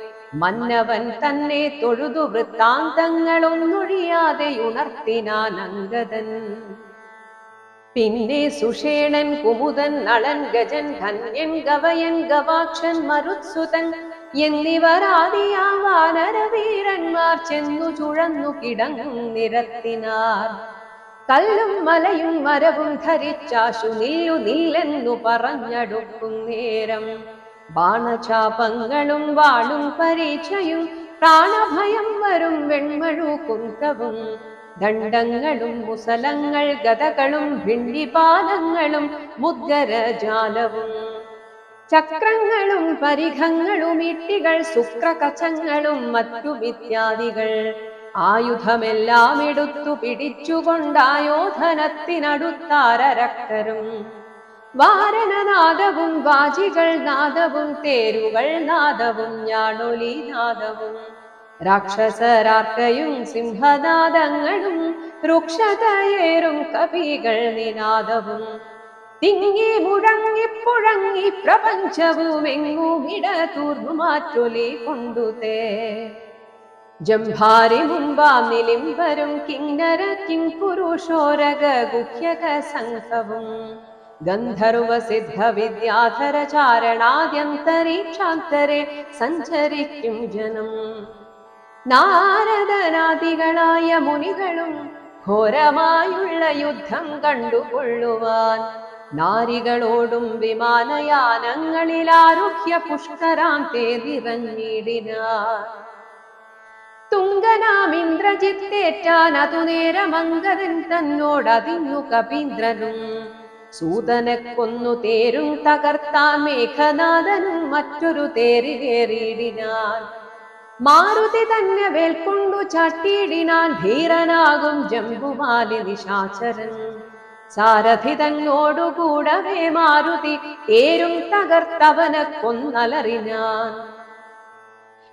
മന്നവൻ തന്നെ തൊഴുതു വൃത്താന്തങ്ങളൊന്നൊഴിയാതെ ഉണർത്തിനാൻ അംഗദൻ. പിന്നെ സുഷേണൻ കുമുദൻ നളൻ ഗജൻ ധന്യൻ ഗവയൻ ഗവാക്ഷൻ മരുത്സുതൻ എന്നിവർ ആദിയാ വാനരവീരന്മാർ ചെന്നു ചുഴന്നു കിടങ്ങും നിരത്തിനാർ. കല്ലും മലയും മരവും ധരിച്ചാശു നില്ലു നില്ലെന്നു പറഞ്ഞടുക്കും നേരം. ബാണചാപങ്ങളും വാളും പരീക്ഷയും പ്രാണഭയം വരും വെൺമഴു കുന്തവും. ദണ്ഡങ്ങളും മുസലങ്ങൾ ഗദകളും ഭിണ്ടിപാലങ്ങളും മുദ്ഗരജാലവും. ചക്രങ്ങളും പരിഘങ്ങളും ഇട്ടികൾ ശുക്രകചങ്ങളും മറ്റുമിത്യാദികൾ. ആയുധമെല്ലാം എടുത്തു പിടിച്ചുകൊണ്ടായോധനത്തിനടുത്താരരക്കരും. വാരണനാദവും വാജികൾ നാദവും തേരുകൾ നാദവും ഞാണൊലി നാദവും. രാക്ഷസരാർക്കയും സിംഹനാദങ്ങളും വൃക്ഷതയേറും കവികൾ നിനാദവും. തിങ്ങി മുഴങ്ങിപ്പുഴങ്ങി പ്രപഞ്ചവും എങ്ങുമിടതൂർന്നു മാറ്റൊലി കൊണ്ടുതേ. ജംഭാരി മുമ്പാം നിലിംബരും കിന്നര കിംപുരുഷോരക ഗുഹ്യക സംഘവും. ഗന്ധർവ സിദ്ധ വിദ്യാധര ചാരണാദ്യന്തരീക്ഷാന്തരെ സഞ്ചരിക്കും ജനം. നാരദനാദികളായ മുനികളും ഘോരമായുള്ള യുദ്ധം കണ്ടുകൊള്ളുവാൻ നാരികളോടും വിമാനയാനങ്ങളിലാരുഹ്യ പുഷ്കരാന്തേ നിറഞ്ഞിടിനാർ. തുങ്കനാം ഇന്ദ്രജിത്തേറ്റാൻ അതു നേരമംഗദൻ തന്നോടതിന്നു കപീന്ദ്രനും. സൂതനെ കൊന്നു തേരും തകർത്താൻ മേഘനാഥനും മറ്റൊരു തേരിലേറിയിടിനാൻ. മാരുതി തന്നെ വേൽക്കൊണ്ടു ചാട്ടിയിടിനാൻ ധീരനാകും ജംബുമാലി നിശാചരൻ. സാരഥി തന്നോടുകൂടവേ മാരുതി ഏരും തകർത്തവനെ കൊന്നലറിഞ്ഞാൻ.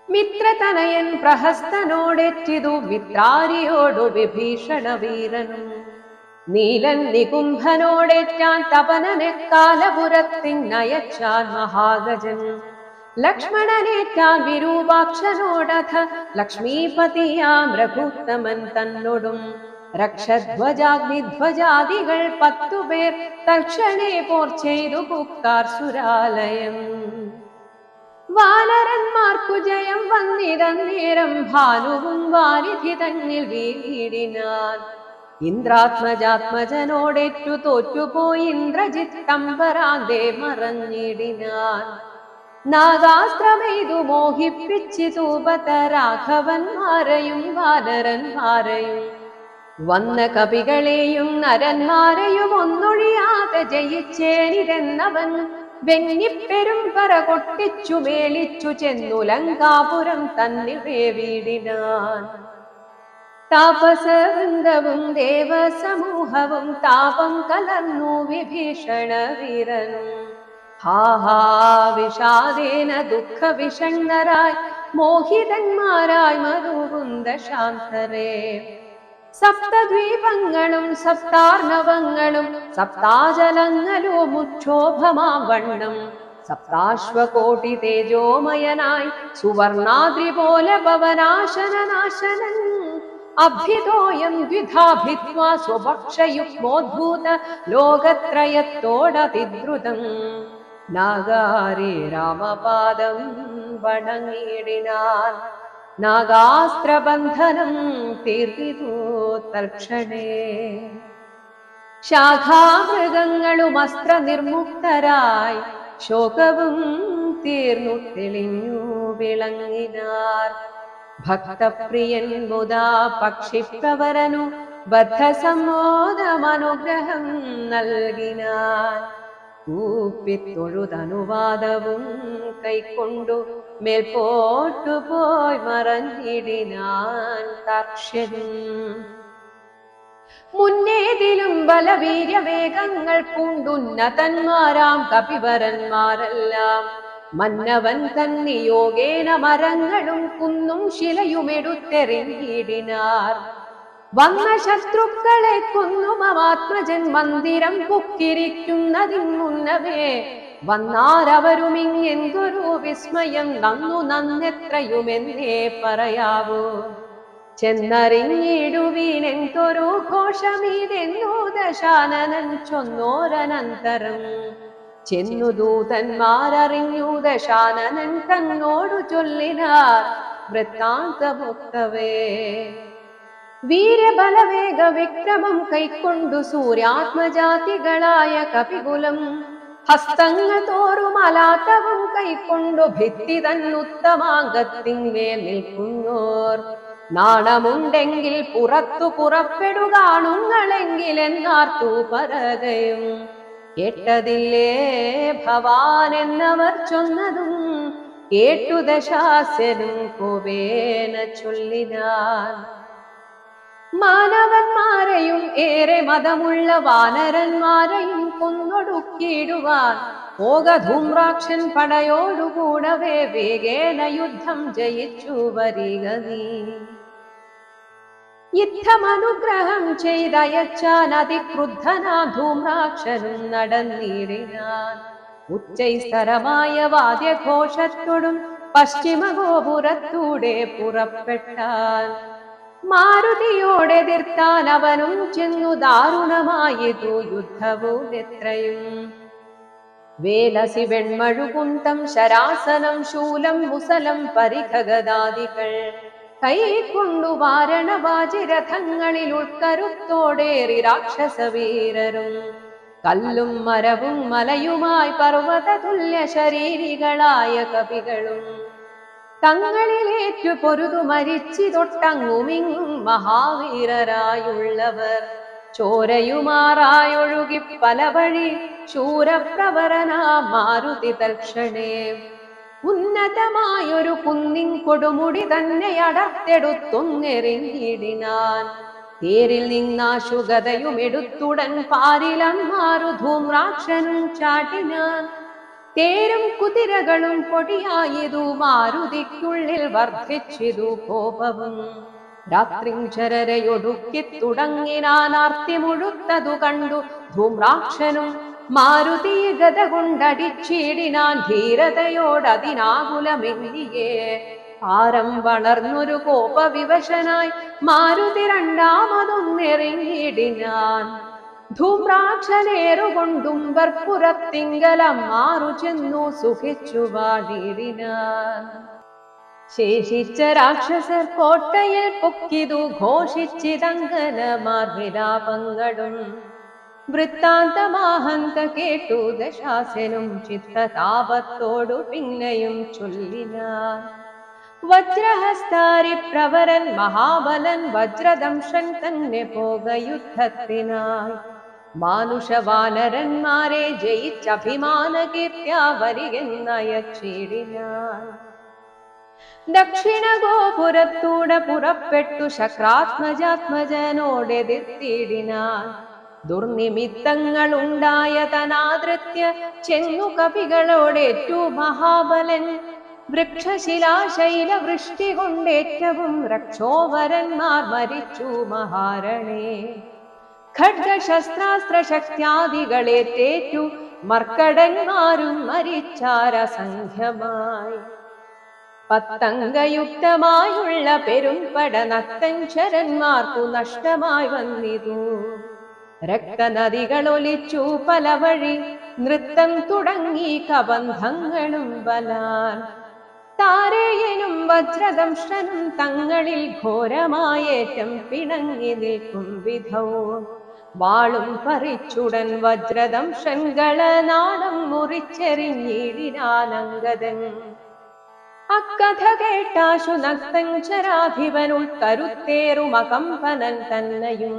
മിത്രതനയൻ പ്രഹസ്തനോടെറ്റിതു മിത്രാരിയോടു വിഭീഷണ വീരനും. നീലൻ നികുംഭനോടേറ്റാൻ തപനനെ കാലപുരത്തിനയച്ചാൻ മഹാഗജൻ. ലക്ഷ്മണനേറ്റാൻ വിരൂപാക്ഷനോടഥ ലക്ഷ്മീപതിയാം രഘുത്തമൻ തന്നോടും. രക്ഷധ്വജാഗ്നിധ്വജാദികൾ 10 പേർ തൽക്ഷണേ പോർ ചെയ്തു പുക്കാർ സുരാലയം. വാനരന്മാർക്കു ജയം വന്നിടന്നേരം ഭാനുവും വാരിധി തന്നിൽ വീടിനാൻ. ഇന്ദ്രാത്മജാത്മജനോടേറ്റു തോറ്റുപോയി ഇന്ദ്രജിത്ത് തമ്പരാന്തേ മറഞ്ഞിടിനാൻ. നാഗാസ്ത്രമെയ്തു മോഹിപ്പിച്ചിതു രാഘവന്മാരെയും വാനരന്മാരെയും. വന്ന കവികളെയും നരന്മാരെയും ഒന്നൊഴിയാതെ ജയിച്ചേനിതെന്നവൻ വെന്നിപ്പെരുമ്പറ കൊട്ടിച്ചു മേളിച്ചു ചെന്നു ലങ്കാപുരം തന്നിവേ വീടിനാൻ. താപസവൃന്ദവും ദേവസമൂഹവും താപം കലർന്നു വിഭീഷണ വീരനും. ഹാഹാ വിഷാദേന ദുഃഖ വിഷണ്ണരായി മോഹിതന്മാരായി മരുകുന്ദ ശാന്തരേ. സപ്തദ്വീപങ്ങളും സപ്താർണവങ്ങളും സപ്താജലങ്ങളും മുക്ഷോഭമാം വണ്ണം. സപ്താശ്വകോടി തേജോമയനായി സുവർണാദ്രി പോലെ പവനാശനനാശനൻ. അഭ്യുതോയം ദ്വിധാ ഭിത്വാ സ്വഭക്ഷയുഗ്മോദ്ഭൂത ലോകത്രയത്തോടതിദ്രുതം. നാഗാരി രാമപാദം വണങ്ങിയിടിനാൻ. നാഗാസ്ത്രബന്ധനം തീർത്തിതു തൽക്ഷണേ. ശാഖാമൃഗങ്ങളും അസ്ത്ര നിർമുക്തരായി ശോകവും തീർന്നു തെളിഞ്ഞു വിളങ്ങിനാർ. ഭക്തപ്രിയൻ മുതാ പക്ഷിപ്രവരനു ബദ്ധസമ്മോദമനുഗ്രഹം നൽകിനാൻ. കൂപ്പിത്തൊഴുതനുവാദവും കൈക്കൊണ്ടു മേൽപോട്ടുപോയി മറഞ്ഞിടിനാൻ താർക്ഷ്യൻ. മുന്നേതിലും ബലവീര്യവേഗങ്ങൾ പൂണ്ടുന്നതന്മാരാം കപിവരന്മാരെല്ലാം. മന്നവൻ തന്നിയോഗേന മരങ്ങളും കുന്നും ശിലയുമെടുത്തെറിഞ്ഞിടിനാർ. വന്ന ശത്രുക്കളെ കൊന്നു മമാത്മജൻ മന്ദിരം പൊക്കിരിക്കുന്നതിൻ മുന്നവേ. വന്നാരവരുമിങ്ങെന്തൊരു വിസ്മയം നന്നു നന്നെത്രയുമെന്നേ പറയാവൂ. ചെന്നറിഞ്ഞിടുവീനെന്തൊരു ഘോഷമീതെന്നു ദശാനനൻ ചൊന്നോരനന്തരം. ചെന്നു ദൂതന്മാരറിഞ്ഞു ദശാനനൻ തന്നോടു ചൊല്ലിനാർ വൃത്താന്തമൊക്കവേ. വീരബലവേഗ വിക്രമം കൈക്കൊണ്ടു സൂര്യാത്മജാതികളായ കപികുലം. ഹസ്തങ്ങൾ തോറും അലാത്തവും കൈക്കൊണ്ടു ഭിത്തി തന്നുത്തമാങ്കത്തിന്മേൽ നിൽക്കുന്നോർ. നാണമുണ്ടെങ്കിൽ പുറത്തു പുറപ്പെടുകാണുങ്ങളെങ്കിൽ എന്നാർത്തു പറകയും. കേട്ടതില്ലേ ഭവാൻ എന്നവർ ചൊന്നതും കേട്ടു ദശാസ്യനും കോപേന ചൊല്ലിനാൻ. മാനവന്മാരെയും ഏറെ മതമുള്ള വാനരന്മാരെയും കൊന്നൊടുക്കിയിടുവാൻ മോഹധൂമ്രാക്ഷൻ പടയോടുകൂടവേ വേഗേന യുദ്ധം ജയിച്ചു വരിക നീ. യുദ്ധമനുഗ്രഹം ചെയ്തയച്ചാൻ അതിക്രുദ്ധനാം ധൂമ്രാക്ഷനും നടന്നിടിനാൻ. ഉച്ചൈസ്തരമായ വാദ്യഘോഷത്തോടും പശ്ചിമഗോപുരത്തൂടെ പുറപ്പെട്ടാൻ. മാരുതിയോടെതിർത്താൻ അവനും ചെന്നു ദാരുണമായതു യുദ്ധവും എത്രയും. വേലസി വെൺമഴുകുന്തം ശരാസനം ശൂലം മുസലം പരിഖഗദാദികൾ കൈക്കൊണ്ടു വാരണവാജിരഥങ്ങളിൽ ഉൾക്കരുത്തോടേറി രാക്ഷസവീരരും. കല്ലും മരവും മലയുമായി പർവ്വത തുല്യ ശരീരികളായ കവികളും. തങ്ങളിലേറ്റു പൊരുതു മരിച്ചിതൊട്ടങ്ങുമിങ്ങും മഹാവീരരായുള്ളവർ. ചോരയുമാറായൊഴുകി പല വഴി ശൂരപ്രവരനാ മാരുതി തൽക്ഷണേ. ഉന്നതമായൊരു കുന്നിൻ കൊടുമുടി തന്നെ അടർത്തെടുത്തൊന്നെറിഞ്ഞിടിനാൻ. തേരിൽ നിന്നാശു ഗദയും എടുത്തുടൻ പാരിലന്മാരു ധൂമ്രാക്ഷനും ചാടിനാൻ. തേരും കുതിരകളും പൊടിയായതു മാരുതിക്കുള്ളിൽ വർദ്ധിച്ചിതു കോപവും. രാത്രിഞ്ചരരയൊടുക്കി തുടങ്ങിനാൻ ആർത്തി മുഴുത്തതു കണ്ടു ധൂമ്രാക്ഷനും. മാരുതി ഗദ കൊണ്ടടിച്ചിടിനാൻ ധീരതയോടതിനാകുലമെന്നിയേ. ആരം വളർന്നൊരു കോപവിവശനായി മാരുതി രണ്ടാമതൊന്നെറിഞ്ഞിടിനാൻ. ധൂമ്രാക്ഷനേറുകൊണ്ടുംബർപ്പുറത്തിങ്കലം മാറു ചെന്നു സുഖിച്ചു വാടിടിനാൻ. ശേഷിച്ച രാക്ഷസർ കോട്ടയിൽ പൊക്കിതു ഘോഷിച്ചിതങ്കനമാർ വിലാപങ്ങളും. വൃത്താന്തമാഹന്ത കേട്ടു ദശാസനും ചിത്തതാപത്തോടു പിന്നെയും ചൊല്ലിനാൻ. വജ്രഹസ്താരി പ്രവരൻ മഹാബലൻ വജ്രദംശൻ തന്നെ പോക യുദ്ധത്തിനായി. മാനുഷവാനരന്മാരെ ജയിച്ചഭിമാന കീർത്തിയ വരികെന്നയച്ചിടിനാൻ. ദക്ഷിണ ഗോപുരത്തൂടെ പുറപ്പെട്ടു ശക്രാത്മജാത്മജനോടെതിർത്തിടിനാൻ. ദുർനിമിത്തങ്ങളുണ്ടായ തനാദൃത്യ ചെന്നു കവികളോടേറ്റു മഹാബലൻ. വൃക്ഷശിലാശൈല വൃഷ്ടി കൊണ്ടേറ്റവും രക്ഷോവരന്മാർ മരിച്ചു മഹാരണേ. ഖഡ്ഗശസ്ത്രാസ്ത്ര ശക്തിയാദികളേറ്റേറ്റു മർക്കടന്മാരും മരിച്ചാരസംഖ്യമായി. പത്തംഗയുക്തമായുള്ള പെരുംപട നക്തഞ്ചരന്മാർക്കു നഷ്ടമായി വന്നിതു. രക്തനദികളൊലിച്ചു പല വഴി നൃത്തം തുടങ്ങി കബന്ധങ്ങളും ബലാൻ. താരേയനും വജ്രദംശനും തങ്ങളിൽ ഘോരമായേറ്റം പിണങ്ങി നിൽക്കും വിധവും. വാളും പറിച്ചുടൻ വജ്രദംശൻ ഗളനാളം മുറിച്ചെറിഞ്ഞിടിനാനങ്കദൻ. അക്കഥ കേട്ടാശു നക്തഞ്ചരാധിപനുൾ കരുത്തേറുമകമ്പനൻ തന്നെയും.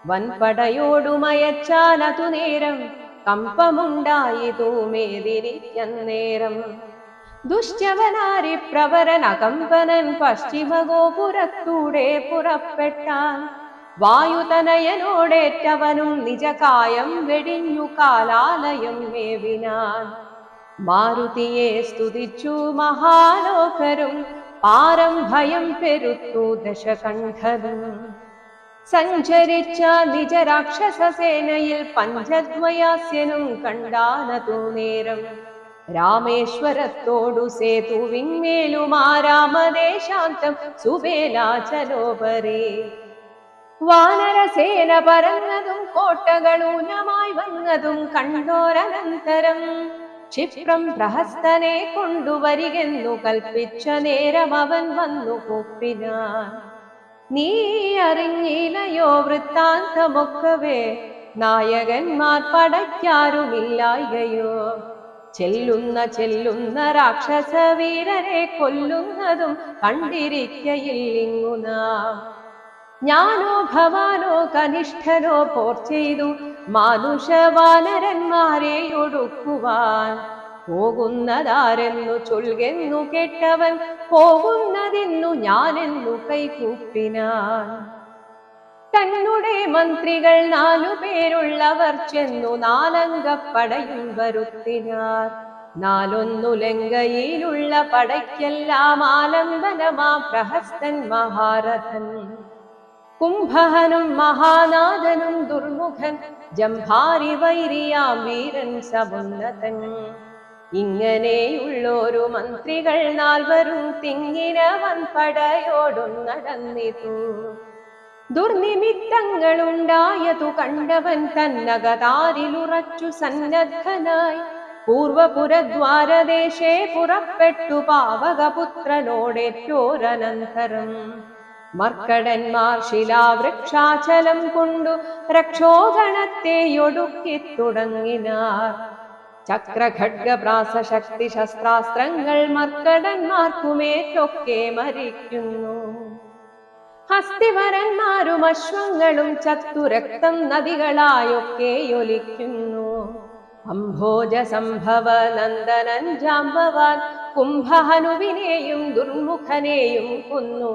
വൻപടയോടുമയച്ചാലതു നേരം കമ്പമുണ്ടായിതു മേദിരിക്കന്നേരം. ദുശ്ചവനാരി പ്രവരൻ അകമ്പനൻ പശ്ചിമഗോപുരത്തൂടെ പുറപ്പെട്ടാൻ. വായുതനയനോടേറ്റവനും നിജകായം വെടിഞ്ഞു കാലാലയം മേവിനാൻ. മാരുതിയെ സ്തുതിച്ചു മഹാലോകരും പാരം ഭയം പെരുത്തു ദശകണ്ഠനും. സഞ്ചരിച്ച നിജരാക്ഷസേനയിൽ പഞ്ചദ്വയാസ്യനും കണ്ടാനതു നേരം. രാമേശ്വരത്തോടു സേതുവിന്മേലുമാരാമദേശാന്തം സുവേലാചലോപരേ. വാനരസേന പരന്നതും കോട്ടകളൂനമായി വന്നതും കണ്ടോരനന്തരം. ക്ഷിപ്രം പ്രഹസ്തനെ കൊണ്ടുവരികെന്നു കൽപ്പിച്ച നേരം അവൻ വന്നു കൂപ്പിനാൻ. നീ അറിഞ്ഞില്ലയോ വൃത്താന്തമൊക്കവേ, നായകന്മാർ പടയ്ക്കാരുമില്ലായകയോ. ചെല്ലുന്ന രാക്ഷസ വീരരെ കൊല്ലുന്നതും കണ്ടിരിക്കയില്ലിങ്ങു നാം. ഞാനോ ഭവാനോ കനിഷ്ഠനോ പോർ ചെയ്തു മാനുഷവാനരന്മാരെ ഒടുക്കുവാൻ. പോകുന്നതാരെന്നു ചൊൽകെന്നു കേട്ടവൻ പോകുന്നതെന്നു ഞാനെന്നു കൈകൂപ്പിനാൻ. തന്നുടെ മന്ത്രികൾ 4 പേരുള്ളവർ ചെന്നു 4 അംഗപ്പടയും വരുത്തിനാർ. 4 ലങ്കയിലുള്ള പടയ്ക്കെല്ലാം ആലംബനമാം പ്രഹസ്തൻ മഹാരഥൻ. കുംഭഹനും മഹാനാഥനും ദുർമുഖൻ ജംഭാരി വൈരിയാം വീരൻ സമുന്നതൻ. ഇങ്ങനെയുള്ളൊരു മന്ത്രികൾ 4 തിങ്ങിന വൻപടയോടും നടന്നിതു. ദുർനിമിത്തങ്ങളുണ്ടായതു കണ്ടവൻ തന്നകതാരിലുറച്ചു സന്നദ്ധനായി. പൂർവപുരദ്വാരദേശേ പുറപ്പെട്ടു പാവകപുത്രനോടേറ്റോരനന്തരം. മർക്കടന്മാർ ശിലാവൃക്ഷാചലം കൊണ്ടു രക്ഷോഗണത്തെയൊടുക്കി തുടങ്ങിനാർ. ചക്രഖഡ്ഗപ്രാസ ശക്തി ശസ്ത്രാസ്ത്രങ്ങൾ മർക്കടന്മാർക്കുമേറ്റൊക്കെ മരിക്കുന്നു. ഹസ്തിവരന്മാരും അശ്വങ്ങളും ചത്തുരക്തം നദികളായൊക്കെ ഒലിക്കുന്നു. അംഭോജ സംഭവ നന്ദനൻ ജാമ്പവാൻ കുംഭഹനുവിനെയും ദുർമുഖനെയും കൊന്നു.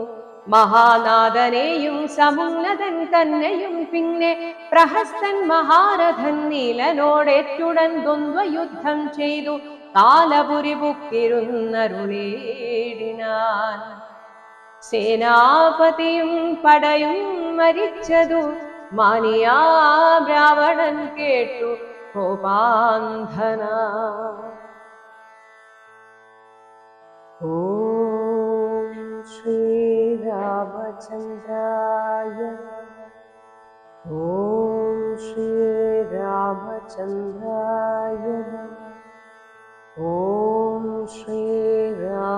മഹാനാഥനെയും സമുന്നതൻ തന്നെയും പിന്നെ പ്രഹസ്തൻ മഹാരഥൻ നീലനോടേറ്റുടൻ ദ്വന്ദ്വയുദ്ധം ചെയ്തു കാലപുരി പുക്കിരുന്നരുളേടിനാൻ. സേനാപതിയും പടയും മരിച്ചതു മാനിയാം രാവണൻ കേട്ടു കോപാന്ധന. ഓം ശ്രീരാമചന്ദ്രായ ഓം ശ്രീരാമചന്ദ്രായ ഓം ശ്രീരാമചന്ദ്രായ